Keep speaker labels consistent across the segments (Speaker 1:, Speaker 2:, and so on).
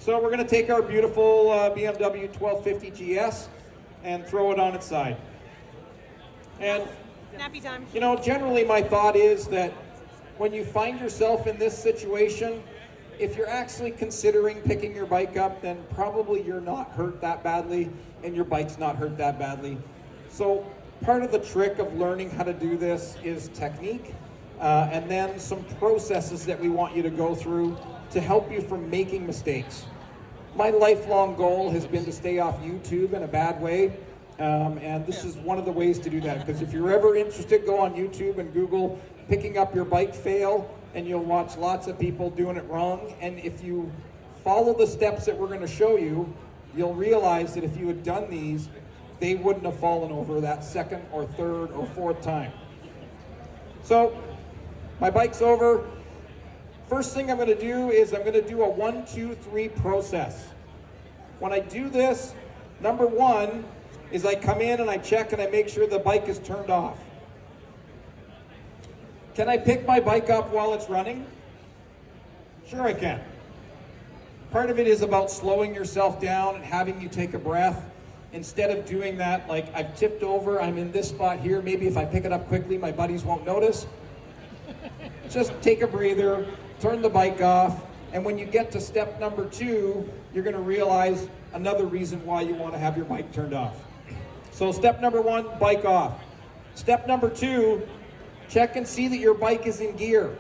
Speaker 1: So we're going to take our beautiful BMW 1250 GS and throw it on its side. And,
Speaker 2: Nappy time.
Speaker 1: you know, generally my thought is that when you find yourself in this situation, if you're actually considering picking your bike up, then probably you're not hurt that badly and your bike's not hurt that badly. So part of the trick of learning how to do this is technique, and then some processes that we want you to go through to help you from making mistakes. My lifelong goal has been to stay off YouTube in a bad way, and this is one of the ways to do that, because if you're ever interested, go on YouTube and Google picking up your bike fail, and you'll watch lots of people doing it wrong. And if you follow the steps that we're going to show you, you'll realize that if you had done these, they wouldn't have fallen over that second or third or fourth time. So my bike's over. First thing I'm going to do is I'm going to do a 1, 2, 3 process. When I do this, number one is I come in and I check and I make sure the bike is turned off. Can I pick my bike up while it's running? Sure I can. Part of it is about slowing yourself down and having you take a breath. Instead of doing that, like I've tipped over, I'm in this spot here, maybe if I pick it up quickly, my buddies won't notice. Just take a breather, turn the bike off, and when you get to step number 2, you're going to realize another reason why you want to have your bike turned off. So step number 1, bike off. Step number 2, check and see that your bike is in gear.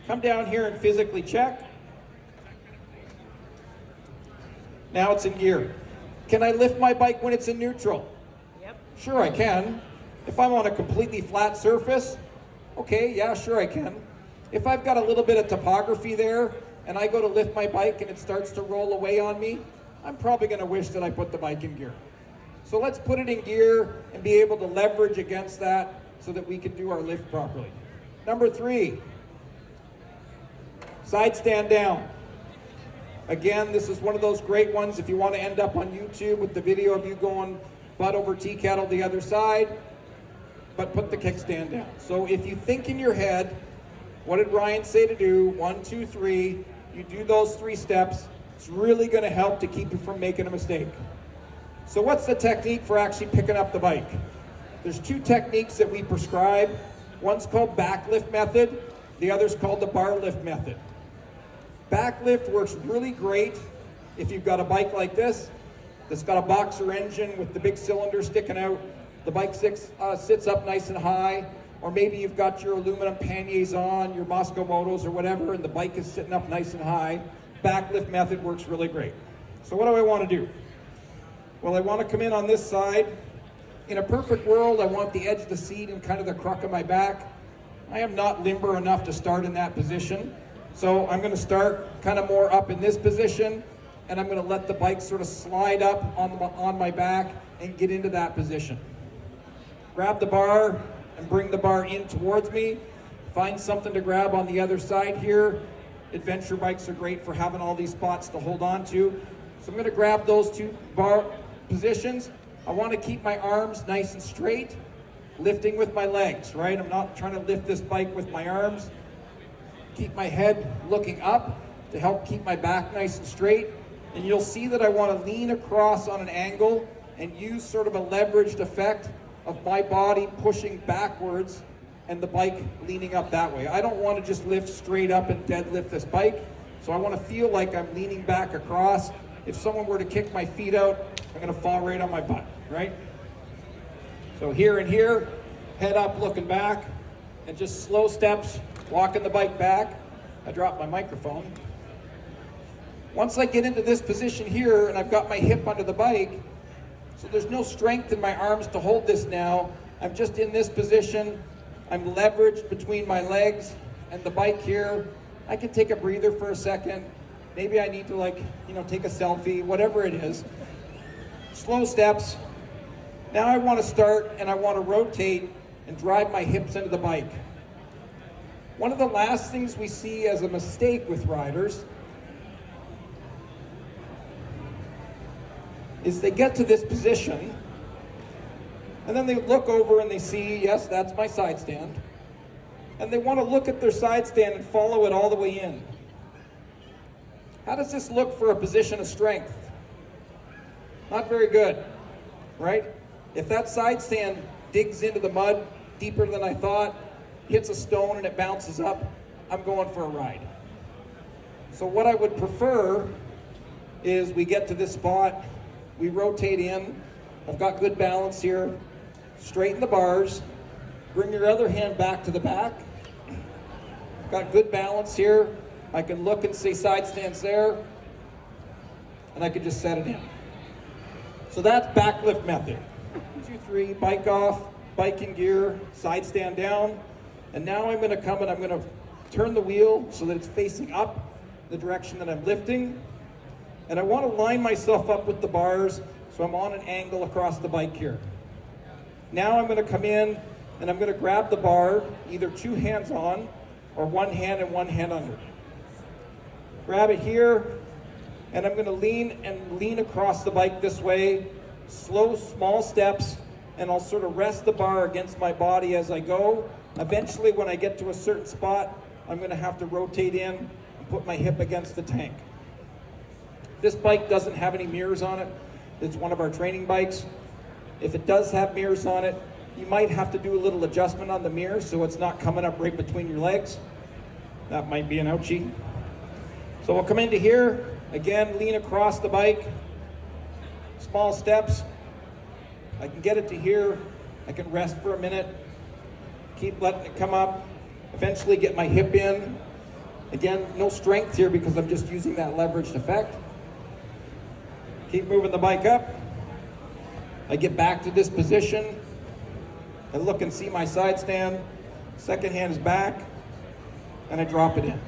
Speaker 1: Come down here and physically check. Now it's in gear. Can I lift my bike when it's in neutral?
Speaker 2: Yep.
Speaker 1: Sure I can. If I'm on a completely flat surface, okay, yeah, sure I can. If I've got a little bit of topography there and I go to lift my bike and it starts to roll away on me, I'm probably going to wish that I put the bike in gear. So let's put it in gear and be able to leverage against that so that we can do our lift properly. Number 3, side stand down. Again, this is one of those great ones if you want to end up on YouTube with the video of you going butt over tea kettle the other side, but put the kickstand down. So if you think in your head, what did Ryan say to do? 1, 2, 3. You do those 3 steps. It's really going to help to keep you from making a mistake. So what's the technique for actually picking up the bike? There's 2 techniques that we prescribe. One's called back lift method. The other's called the bar lift method. Back lift works really great if you've got a bike like this that's got a boxer engine with the big cylinder sticking out. The bike sits up nice and high. Or maybe you've got your aluminum panniers on, your Moscow Motos or whatever, and the bike is sitting up nice and high. Back lift method works really great. So what do I want to do? Well, I want to come in on this side. In a perfect world, I want the edge of the seat and kind of the crook of my back. I am not limber enough to start in that position. So I'm going to start kind of more up in this position, and I'm going to let the bike sort of slide up on my back and get into that position. Grab the bar and bring the bar in towards me. Find something to grab on the other side here. Adventure bikes are great for having all these spots to hold on to. So I'm going to grab those 2 bar positions. I want to keep my arms nice and straight, lifting with my legs, right? I'm not trying to lift this bike with my arms. Keep my head looking up to help keep my back nice and straight. And you'll see that I want to lean across on an angle and use sort of a leveraged effect of my body pushing backwards and the bike leaning up that way. I don't want to just lift straight up and deadlift this bike, so I want to feel like I'm leaning back across. If someone were to kick my feet out, I'm going to fall right on my butt, right? So here and here, head up looking back, and just slow steps, walking the bike back. I dropped my microphone. Once I get into this position here and I've got my hip under the bike, so there's no strength in my arms to hold this now. I'm just in this position. I'm leveraged between my legs and the bike here. I can take a breather for a second, Maybe I need to take a selfie, whatever it is. Slow steps. Now I want to start and I want to rotate and drive my hips into the bike. One of the last things we see as a mistake with riders is they get to this position and then they look over and they see, yes, that's my side stand. And they want to look at their side stand and follow it all the way in. How does this look for a position of strength? Not very good, right? If that side stand digs into the mud deeper than I thought, hits a stone and it bounces up, I'm going for a ride. So what I would prefer is we get to this spot, we rotate in, I've got good balance here, straighten the bars, bring your other hand back to the back, got good balance here, I can look and see side stands there, and I can just set it in. So that's backlift method. 1, 2, 3, bike off, bike in gear, side stand down, and now I'm gonna come and I'm gonna turn the wheel so that it's facing up the direction that I'm lifting, and I wanna line myself up with the bars so I'm on an angle across the bike here. Now I'm gonna come in and I'm gonna grab the bar, either 2 hands on or 1 hand and 1 hand under. Grab it here, and I'm gonna lean across the bike this way, slow, small steps, and I'll sort of rest the bar against my body as I go. Eventually, when I get to a certain spot, I'm gonna have to rotate in and put my hip against the tank. This bike doesn't have any mirrors on it. It's one of our training bikes. If it does have mirrors on it, you might have to do a little adjustment on the mirror so it's not coming up right between your legs. That might be an ouchie. So I'll come into here, again, lean across the bike, small steps. I can get it to here, I can rest for a minute, keep letting it come up, eventually get my hip in. Again, no strength here because I'm just using that leveraged effect. Keep moving the bike up. I get back to this position. I look and see my side stand. Second hand is back, and I drop it in.